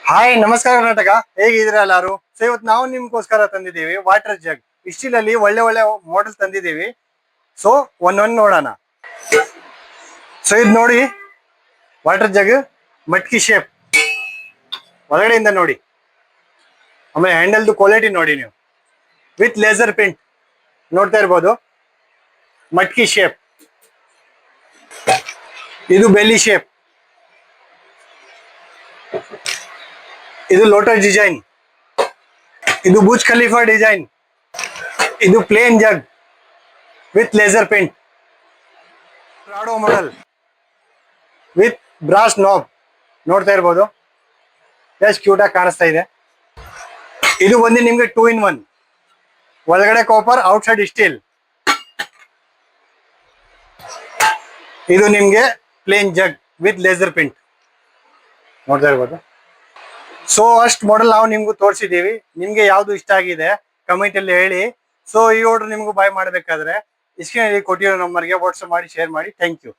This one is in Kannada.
ಹಾಯ್ ನಮಸ್ಕಾರ ಕರ್ನಾಟಕ, ಹೇಗಿದ್ದೀರಾ ಎಲ್ಲಾರು? ಸೊ ಇವತ್ತು ನಾವು ನಿಮ್ಗೋಸ್ಕರ ತಂದಿದ್ದೀವಿ ವಾಟರ್ ಜಗ್. ಇಷ್ಟಿಲಲ್ಲಿ ಒಳ್ಳೆ ಒಳ್ಳೆ ಮಾಡೆಲ್ ತಂದಿದ್ದೀವಿ. ಸೊ ಒಂದೊಂದು ನೋಡೋಣ. ಸೊ ಇದು ನೋಡಿ, ವಾಟರ್ ಜಗ್ ಮಟ್ಕಿ ಶೇಪ್ ಒಳಗಡೆಯಿಂದ ನೋಡಿ. ಆಮೇಲೆ ಹ್ಯಾಂಡಲ್ದು ಕ್ವಾಲಿಟಿ ನೋಡಿ ನೀವು, ವಿತ್ ಲೇಸರ್ ಪ್ರಿಂಟ್ ನೋಡ್ತಾ ಇರ್ಬೋದು. ಮಟ್ಕಿ ಶೇಪ್, ಇದು ಬೆಲ್ಲಿ ಶೇಪ್, ಇದು ಲೋಟಸ್ ಡಿಸೈನ್, ಇದು ಬುರ್ಜ್ ಖಲೀಫಾ ಡಿಸೈನ್, ಇದು plain jug with laser paint, Prado model with brass knob ನೋಡ್ತಾ ಇರ್ಬೋದು. ಎಷ್ಟು ಕ್ಯೂಟ್ ಆಗಿ ಕಾಣಿಸ್ತಾ ಇದೆ. ಇದು ಬಂದು ನಿಮ್ಗೆ 2 in 1, ಒಳಗಡೆ ಕಾಪರ್, ಔಟ್ ಸೈಡ್ ಸ್ಟೀಲ್. ಇದು ನಿಮ್ಗೆ plain jug with laser print ನೋಡ್ತಾ ಇರ್ಬೋದು. ಸೊ ಅಷ್ಟು ಮಾಡೆಲ್ ನಾವು ನಿಮ್ಗೂ ತೋರಿಸಿದೀವಿ. ನಿಮ್ಗೆ ಯಾವ್ದು ಇಷ್ಟ ಆಗಿದೆ ಕಮೆಂಟ್ ಅಲ್ಲಿ ಹೇಳಿ. ಸೊ ಈ ಆರ್ಡರ್ ನಿಮ್ಗೂ ಬೈ ಮಾಡಬೇಕಾದ್ರೆ ಸ್ಕ್ರೀನ್ ಅಲ್ಲಿ ಕೊಟ್ಟಿರೋ ನಂಬರ್ಗೆ ವಾಟ್ಸ್ಆಪ್ ಮಾಡಿ ಶೇರ್ ಮಾಡಿ. Thank you.